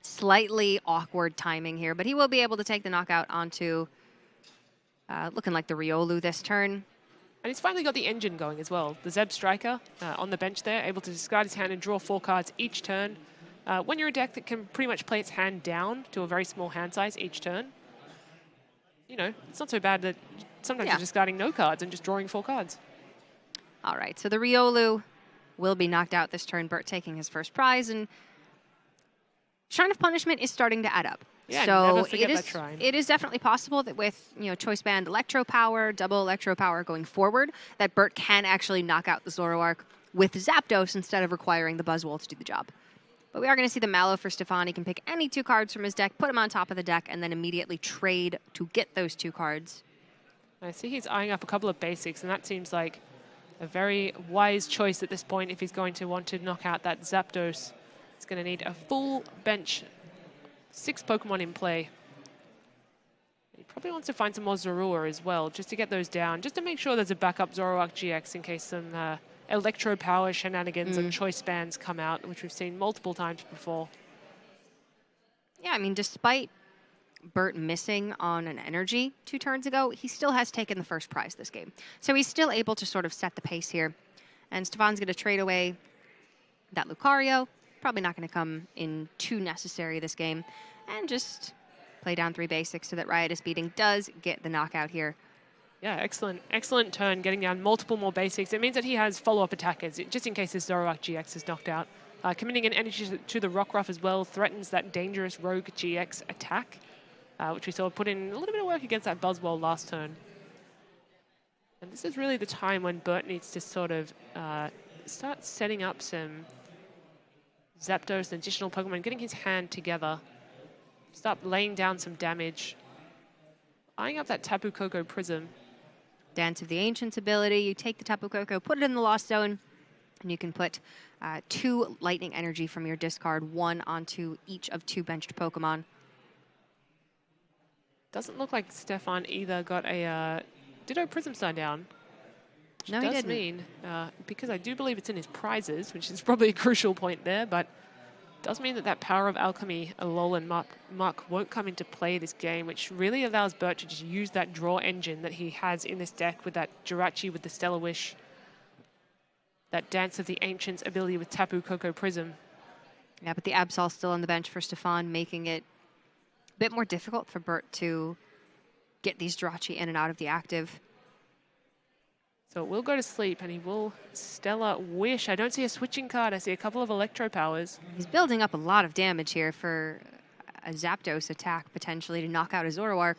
slightly awkward timing here, but he will be able to take the knockout onto looking like the Riolu this turn. And he's finally got the engine going as well. The Zeb Striker on the bench there, able to discard his hand and draw 4 cards each turn. When you're a deck that can pretty much play its hand down to a very small hand size each turn, you know, it's not so bad that sometimes you're discarding no cards and just drawing 4 cards. All right, so the Riolu will be knocked out this turn, Bert taking his first prize, and Shrine of Punishment is starting to add up. Yeah, so never forget that shrine. it is definitely possible that with, Choice Band Electro Power, double Electro Power going forward, that Bert can actually knock out the Zoroark with Zapdos instead of requiring the Buzzwole to do the job. But we are going to see the Mallow for Stephane. He can pick any 2 cards from his deck, put them on top of the deck, and then immediately trade to get those 2 cards. I see he's eyeing up a couple of basics, and that seems like a very wise choice at this point if he's going to want to knock out that Zapdos. He's going to need a full bench, 6 Pokemon in play. He probably wants to find some more Zorua as well, just to get those down, just to make sure there's a backup Zoroark GX in case some Electro Power shenanigans and Choice Bands come out, which we've seen multiple times before. Yeah, I mean, despite Bert missing on an energy 2 turns ago, he still has taken the first prize this game. So he's still able to sort of set the pace here. And Stephane's going to trade away that Lucario. Probably not going to come in too necessary this game. And just play down 3 basics so that Riotous Beating does get the knockout here. Yeah, excellent turn, getting down multiple more basics. It means that he has follow-up attackers, just in case his Zoroark GX is knocked out. Committing an energy to the Rockruff as well threatens that dangerous Rogue GX attack, which we saw put in a little bit of work against that Buzzwole last turn. And this is really the time when Bert needs to sort of start setting up some Zapdos and additional Pokemon, getting his hand together, start laying down some damage, eyeing up that Tapu Koko Prism. Dance of the Ancients ability, you take the Tapu Koko, put it in the Lost Zone, and you can put 2 Lightning Energy from your discard, 1 onto each of 2 benched Pokemon. Doesn't look like Stephane either got a Ditto Prism Star down. Which No, he does didn't. mean, because I do believe it's in his prizes, which is probably a crucial point there, but does mean that Power of Alchemy, Alolan Muck won't come into play this game, which really allows Bert to just use that draw engine that he has in this deck with that Jirachi with the Stellar Wish, that Dance of the Ancients ability with Tapu Koko Prism. Yeah, but the Absol's still on the bench for Stephane, making it a bit more difficult for Bert to get these Jirachi in and out of the active. So it will go to sleep, and he will Stellar Wish. I don't see a switching card. I see a couple of Electro Powers. He's building up a lot of damage here for a Zapdos attack, potentially, to knock out a Zoroark.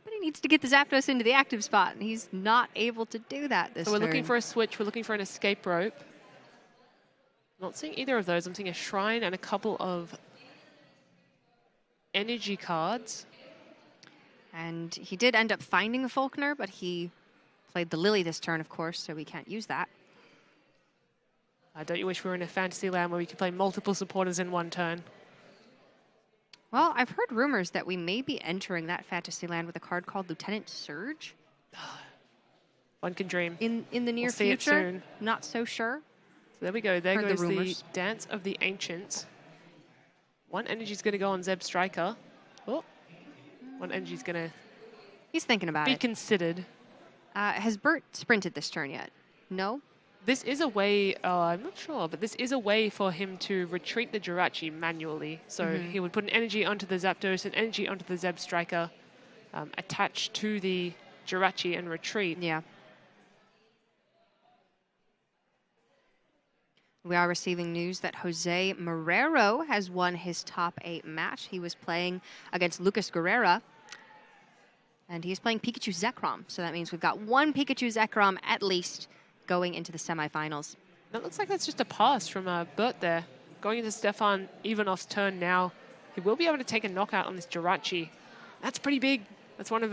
But he needs to get the Zapdos into the active spot, and he's not able to do that this So we're turn. looking for a switch. We're looking for an escape rope. Not seeing either of those. I'm seeing a Shrine and a couple of energy cards. And he did end up finding a Falconer, but he played the Lily this turn, of course, so we can't use that. Don't you wish we were in a fantasy land where we could play multiple supporters in one turn? Well, I've heard rumors that we may be entering that fantasy land with a card called Lieutenant Surge. One can dream. In the near We'll see it future. soon. Not so sure. So there we go. There Heard goes the the rumors. Dance of the Ancients. 1 energy's going to go on Zeb Striker. Oh, 1 energy's going to He's thinking about be it. considered. Has Bert sprinted this turn yet? No? This is a way, I'm not sure, but this is a way for him to retreat the Jirachi manually. So he would put an energy onto the Zapdos, an energy onto the Zeb Striker, attach to the Jirachi and retreat. Yeah. We are receiving news that Jose Marrero has won his top 8 match. He was playing against Lucas Guerrera, and he's playing Pikachu Zekrom. So that means we've got 1 Pikachu Zekrom at least going into the semifinals. That looks like that's just a pass from Bert there. Going into Stephane Ivanoff's turn now. He will be able to take a knockout on this Jirachi. That's pretty big. That's one of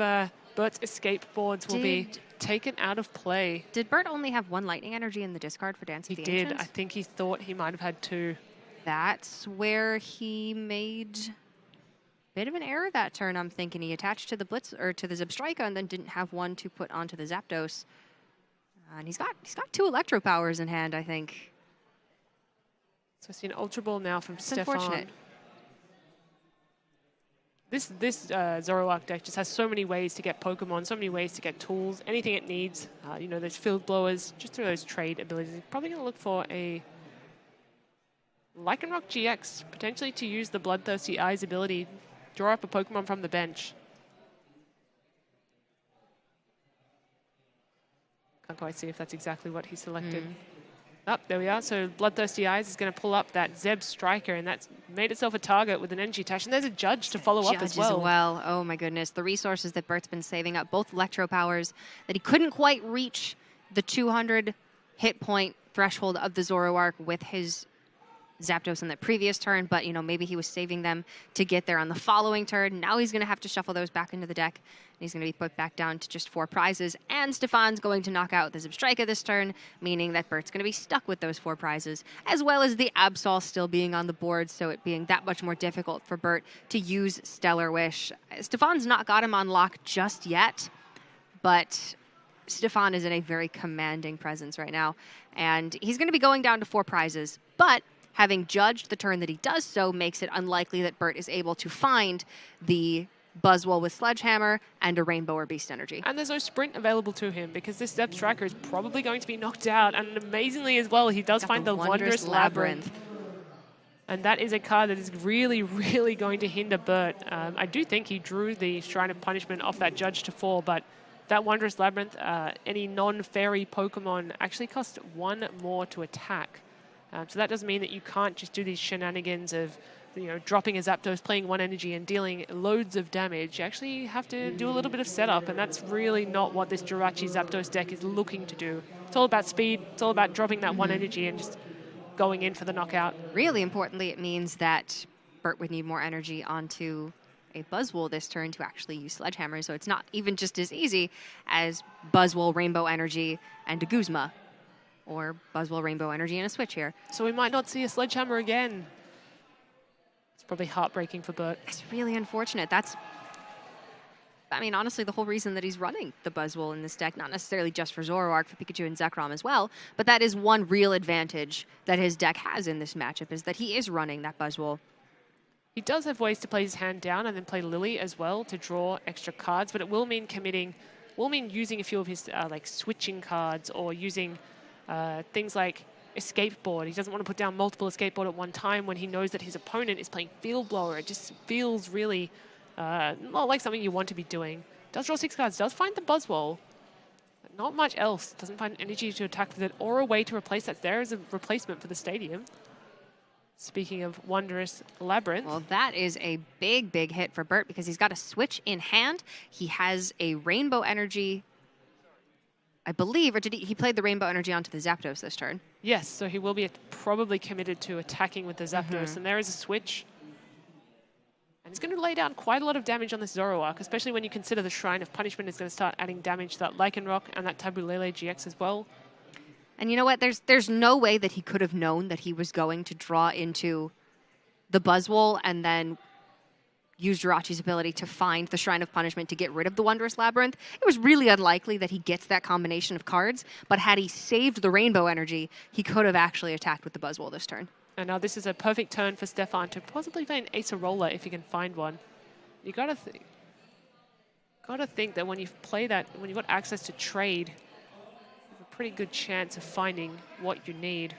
Bert's escape boards will be taken out of play. Did Bert only have 1 Lightning Energy in the discard for Dance of the He did. Ancients? I think he thought he might have had 2. That's where he made a bit of an error that turn, I'm thinking. He attached to the Blitz or to the Zebstrika and then didn't have 1 to put onto the Zapdos. And he's got 2 Electro Powers in hand, I think. So I see an Ultra Ball now from It's Stephane. unfortunate. This Zoroark deck just has so many ways to get Pokemon, so many ways to get tools, anything it needs. You know, those field blowers, just through those trade abilities. He's probably going to look for a Lycanroc GX, potentially to use the Bloodthirsty Eyes ability, draw up a Pokemon from the bench. Can't quite see if that's exactly what he selected. Up there we are. So Bloodthirsty Eyes is going to pull up that Zeb Striker, and that's made itself a target with an energy attach. And there's a Judge to follow up as well. Oh my goodness. The resources that Bert's been saving up, both Electro Powers, that he couldn't quite reach the 200 hit point threshold of the Zoroark with his Zapdos in the previous turn, but maybe he was saving them to get there on the following turn. Now he's going to have to shuffle those back into the deck. And he's going to be put back down to just 4 prizes. And Stephane's going to knock out the Zebstrika this turn, meaning that Bert's going to be stuck with those 4 prizes, as well as the Absol still being on the board, so it being that much more difficult for Bert to use Stellar Wish. Stephane's not got him on lock just yet, but Stephane is in a very commanding presence right now. And he's going to be going down to 4 prizes, but having judged the turn that he does so makes it unlikely that Bert is able to find the Buzzwole with Sledgehammer and a Rainbow or Beast Energy. And there's no sprint available to him because this Zeb Striker is probably going to be knocked out. And amazingly as well, he does find the Wondrous Labyrinth. And that is a card that is really, really going to hinder Bert. I do think he drew the Shrine of Punishment off that Judge to 4, but that Wondrous Labyrinth, any non-fairy Pokemon actually costs 1 more to attack. So that doesn't mean that you can't just do these shenanigans of, dropping a Zapdos, playing 1 energy and dealing loads of damage. You actually have to do a little bit of setup, and that's really not what this Jirachi Zapdos deck is looking to do. It's all about speed. It's all about dropping that 1 energy and just going in for the knockout. Really importantly, it means that Bert would need more energy onto a Buzzwole this turn to actually use Sledgehammer, so it's not even just as easy as Buzzwole, Rainbow Energy, and a Guzma. Or Buzzwole, Rainbow Energy, and a switch here. So we might not see a Sledgehammer again. It's probably heartbreaking for Bert. It's really unfortunate. Honestly, the whole reason that he's running the Buzzwole in this deck, not necessarily just for Zoroark, for Pikachu and Zekrom as well, but that is one real advantage that his deck has in this matchup, is that he is running that Buzzwole. He does have ways to play his hand down and then play Lily as well to draw extra cards, but it will mean using a few of his switching cards or using things like Escape Board. He doesn't want to put down multiple Escape Board at one time when he knows that his opponent is playing Field Blower. It just feels really not like something you want to be doing. Does draw 6 cards, does find the Buzzwole. But not much else. Doesn't find energy to attack with it or a way to replace that. There is a replacement for the stadium. Speaking of Wondrous Labyrinth. Well, that is a big, big hit for Bert because he's got a switch in hand. He has a Rainbow Energy, I believe, or did he played the Rainbow Energy onto the Zapdos this turn? Yes, so he will be probably committed to attacking with the Zapdos, and there is a switch. And he's going to lay down quite a lot of damage on this Zoroark, especially when you consider the Shrine of Punishment is going to start adding damage to that Lycanroc and that Tabulele GX as well. And you know what? There's no way that he could have known that he was going to draw into the Buzzwole and then use Jirachi's ability to find the Shrine of Punishment to get rid of the Wondrous Labyrinth. It was really unlikely that he gets that combination of cards, but had he saved the Rainbow Energy, he could have actually attacked with the Buzzwole this turn. And now this is a perfect turn for Stephane to possibly play an Acerola if he can find one. You gotta think that when you play that, when you've got access to trade, you have a pretty good chance of finding what you need.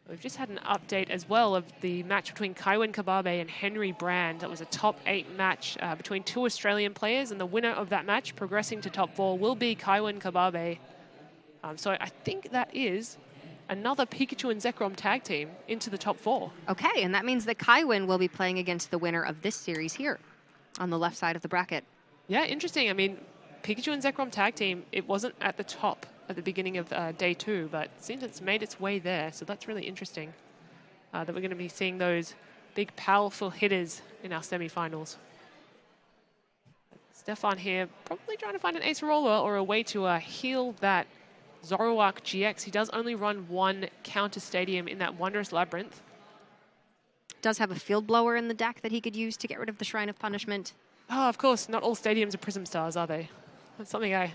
We've just had an update as well of the match between Kaiwin Kababe and Henry Brand. That was a top 8 match between 2 Australian players, and the winner of that match, progressing to top 4, will be Kaiwin Kababe. So I think that is another Pikachu and Zekrom tag team into the top 4. Okay, and that means that Kaiwin will be playing against the winner of this series here on the left side of the bracket. Yeah, interesting. I mean, Pikachu and Zekrom tag team, it wasn't at the top at the beginning of day 2, but it seems it's made its way there, so that's really interesting that we're going to be seeing those big, powerful hitters in our semi-finals. Stephane here probably trying to find an Acerola or a way to heal that Zoroark GX. He does only run 1 counter stadium in that Wondrous Labyrinth. Does have a Field Blower in the deck that he could use to get rid of the Shrine of Punishment. Oh, of course, not all stadiums are Prism Stars, are they? That's something I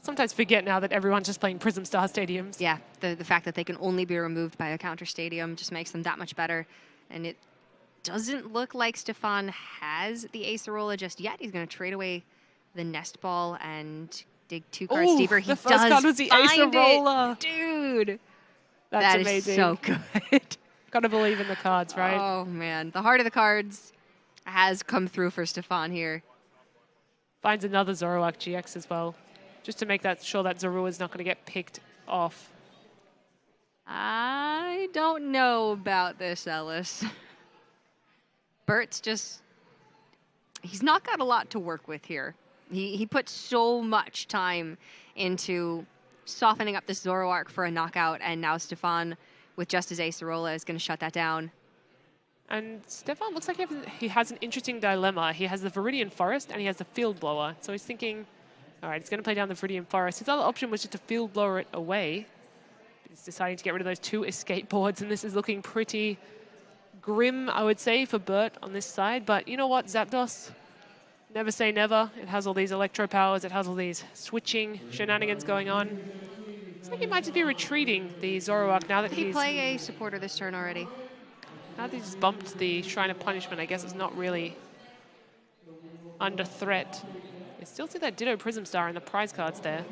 sometimes forget now that everyone's just playing Prism Star stadiums. Yeah, the fact that they can only be removed by a counter stadium just makes them that much better. And it doesn't look like Stephane has the Acerola just yet. He's going to trade away the Nest Ball and dig 2 cards deeper. He the first card was the Acerola. Dude, That's that amazing. Is so good. Gotta believe in the cards, right? Oh, man. The heart of the cards has come through for Stephane here. Finds another Zoroark GX as well, just to make that sure that Zorua is not going to get picked off. I don't know about this, Ellis. Bert's just... He's not got a lot to work with here. He put so much time into softening up this Zoroark for a knockout, and now Stephane, with just his Acerola, is going to shut that down. And Stephane looks like he has an interesting dilemma. He has the Viridian Forest and he has the Field Blower. So he's thinking, all right, he's going to play down the Viridian Forest. His other option was just to Field Blower it away. He's deciding to get rid of those 2 escape boards, and this is looking pretty grim, I would say, for Bert on this side. But you know what, Zapdos? Never say never. It has all these electro powers. It has all these switching shenanigans going on. Looks like he might just be retreating the Zoroark now that Did he play a supporter this turn already? Now that he's bumped the Shrine of Punishment, I guess it's not really under threat. You still see that Ditto Prism Star in the prize cards there.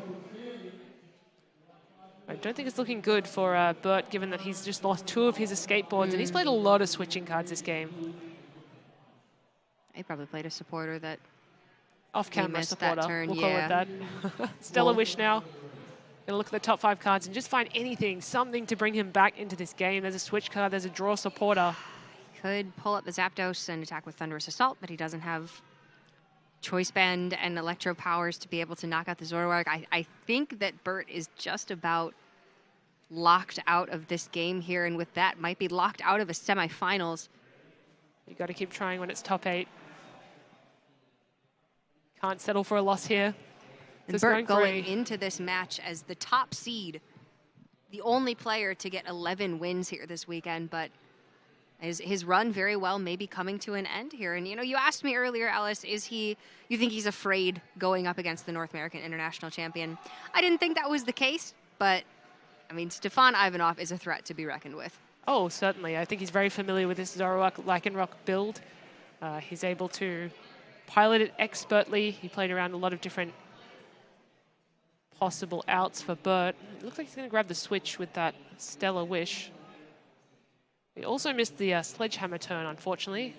I don't think it's looking good for Bert, given that he's just lost 2 of his escape boards, and he's played a lot of switching cards this game. He probably played a supporter that... Off-camera supporter, turn, we'll yeah. call it that. Stellar Wish now. Gonna look at the top 5 cards and just find anything, something to bring him back into this game. There's a switch card, there's a draw supporter. Could pull up the Zapdos and attack with Thunderous Assault, but he doesn't have Choice Band and Electro Powers to be able to knock out the Zoroark. I think that Bert is just about locked out of this game here, and with that, might be locked out of a semifinals. You got to keep trying when it's top 8. Can't settle for a loss here. And Bert going into this match as the top seed, the only player to get 11 wins here this weekend, but his run very well may be coming to an end here. And, you know, you asked me earlier, Alice, you think he's afraid going up against the North American International Champion? I didn't think that was the case, but, I mean, Stephane Ivanoff is a threat to be reckoned with. Oh, certainly. I think he's very familiar with this Zoroark Lycanroc build. He's able to pilot it expertly. He played around a lot of different possible outs for Bert. It looks like he's going to grab the switch with that Stellar Wish. He also missed the Sledgehammer turn, unfortunately.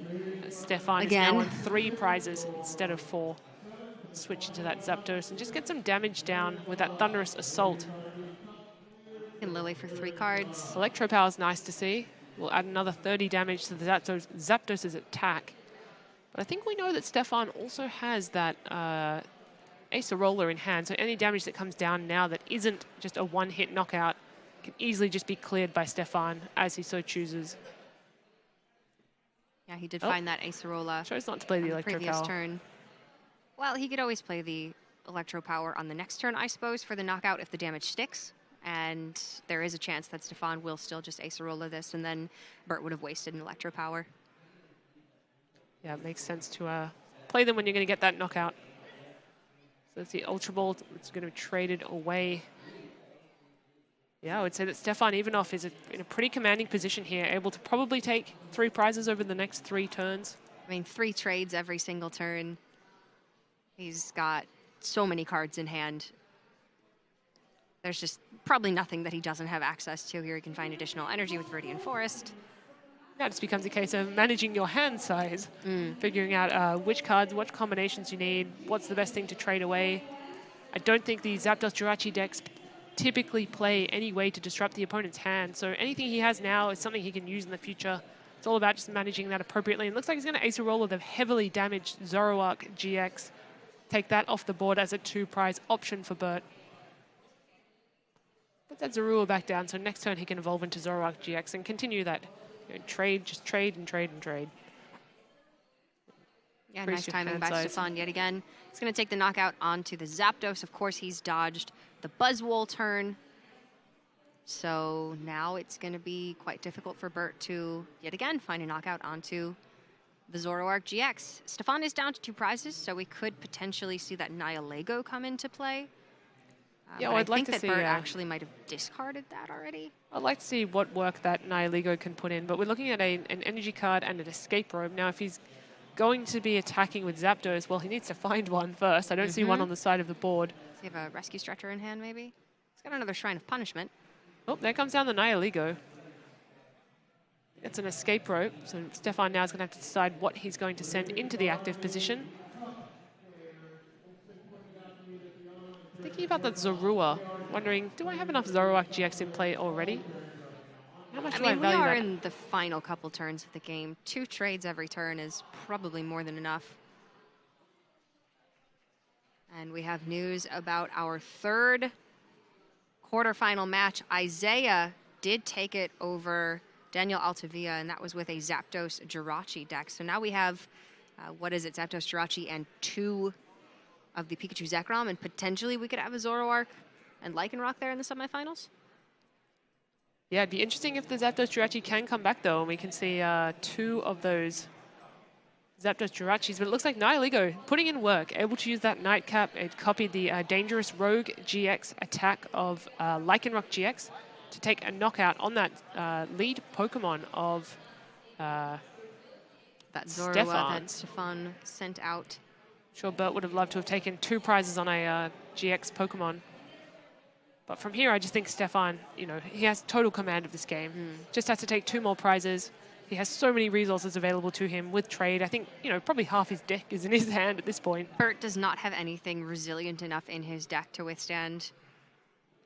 Stephane is now on 3 prizes instead of 4. Switch into that Zapdos and just get some damage down with that Thunderous Assault. And Lily for 3 cards. Electro Power is nice to see. We'll add another 30 damage to the Zapdos' attack. But I think we know that Stephane also has that Acerola in hand, so any damage that comes down now that isn't just a one-hit knockout can easily just be cleared by Stephane as he so chooses. Yeah, he did find that Acerola. Chose not to play the Electro previous Power. Turn. Well, he could always play the Electro Power on the next turn, I suppose, for the knockout if the damage sticks. And there is a chance that Stephane will still just Acerola this, and then Bert would have wasted an Electro Power. Yeah, it makes sense to play them when you're going to get that knockout. So that's the Ultra Ball. It's going to be traded away. Yeah, I would say that Stephane Ivanoff is in a pretty commanding position here, able to probably take 3 prizes over the next 3 turns. I mean, 3 trades every single turn. He's got so many cards in hand. There's just probably nothing that he doesn't have access to here. He can find additional energy with Viridian Forest. Now it just becomes a case of managing your hand size, figuring out which cards, what combinations you need, what's the best thing to trade away. I don't think the Zapdos Jirachi decks typically play any way to disrupt the opponent's hand, so anything he has now is something he can use in the future. It's all about just managing that appropriately. And it looks like he's going to Acerola the heavily damaged Zoroark GX. Take that off the board as a 2-prize option for Bert. Put that Zorua back down, so next turn he can evolve into Zoroark GX and continue that. You know, trade, just trade and trade and trade. Yeah, nice timing by Stephane yet again. He's going to take the knockout onto the Zapdos. Of course, he's dodged the Buzzwole turn. So now it's going to be quite difficult for Bert to, yet again, find a knockout onto the Zoroark GX. Stephane is down to 2 prizes, so we could potentially see that Nihilego come into play. Yeah, well, I'd like to see... I think that Bert actually might have discarded that already. I'd like to see what work that Nihilego can put in, but we're looking at an energy card and an escape robe. Now, if he's going to be attacking with Zapdos, well, he needs to find one first. I don't see one on the side of the board. Does he have a Rescue Stretcher in hand, maybe? He's got another Shrine of Punishment. Oh, there comes down the Nihilego. It's an escape rope, so Stephane now is going to have to decide what he's going to send into the active position. Thinking about that Zorua, wondering, do I have enough Zoroark GX in play already? much I do I mean, we value are that? in the final couple turns of the game. 2 trades every turn is probably more than enough. And we have news about our third quarterfinal match. Isaiah did take it over Daniel Altavia, and that was with a Zapdos Jirachi deck. So now we have, what is it, Zapdos Jirachi and 2 of the Pikachu Zekrom, and potentially we could have a Zoroark and Lycanroc there in the semifinals. Yeah, it'd be interesting if the Zapdos Jirachi can come back, though, and we can see 2 of those Zapdos Jirachis. But it looks like Nihilego putting in work, able to use that Nightcap. It copied the Dangerous Rogue GX attack of Lycanroc GX to take a knockout on that lead Pokemon of That Zorua Stephane. that Stephane sent out. Sure, Bert would have loved to have taken 2 prizes on a GX Pokemon. But from here, I just think Stephane, you know, he has total command of this game. Just has to take 2 more prizes. He has so many resources available to him with trade. I think, you know, probably half his deck is in his hand at this point. Bert does not have anything resilient enough in his deck to withstand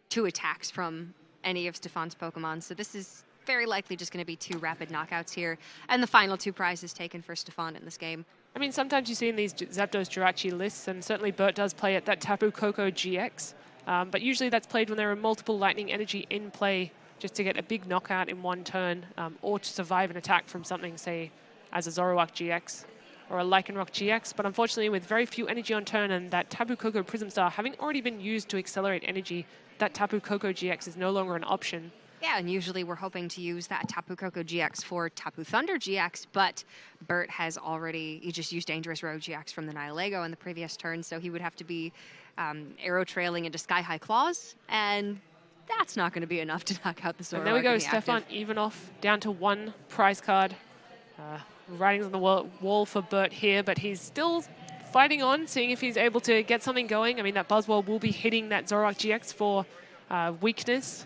2 attacks from any of Stephane's Pokemon. So this is very likely just going to be 2 rapid knockouts here. And the final 2 prizes taken for Stephane in this game. I mean, sometimes you see in these Zapdos Jirachi lists, and certainly Bert does play it, that Tapu Koko GX. But usually that's played when there are multiple Lightning Energy in play, just to get a big knockout in one turn, or to survive an attack from something, say, as a Zoroark GX or a Lycanroc GX. But unfortunately, with very few energy on turn and that Tapu Koko Prism Star having already been used to accelerate energy, that Tapu Koko GX is no longer an option. Yeah, and usually we're hoping to use that Tapu Koko GX for Tapu Thunder GX, but Bert has already, he just used Dangerous Rogue GX from the Nihilego in the previous turn, so he would have to be arrow trailing into Sky High Claws, and that's not going to be enough to knock out the Zoroark. And there we go, in the Stephane active. Ivanoff down to 1 prize card. Writings on the wall for Bert here, but he's still fighting on, seeing if he's able to get something going. I mean, that Buzzwole will be hitting that Zoroark GX for weakness.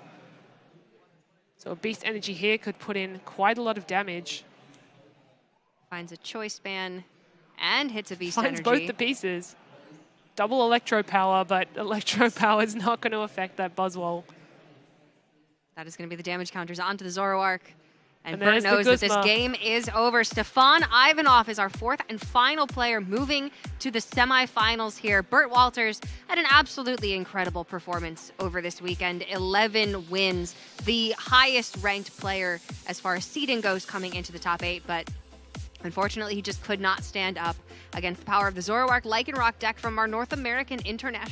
So a Beast Energy here could put in quite a lot of damage. Finds a Choice Band and hits a Beast Finds Energy. both the pieces. Double Electro Power, but Electro Power is not going to affect that Buzzwole. That is going to be the damage counters onto the Zoroark. And Bert there's the knows that this Guzma. game is over. Stephane Ivanoff is our 4th and final player moving to the semifinals here. Bert Wolters had an absolutely incredible performance over this weekend. 11 wins, the highest ranked player as far as seeding goes coming into the top 8, but unfortunately he just could not stand up against the power of the Zoroark Lycanroc deck from our North American International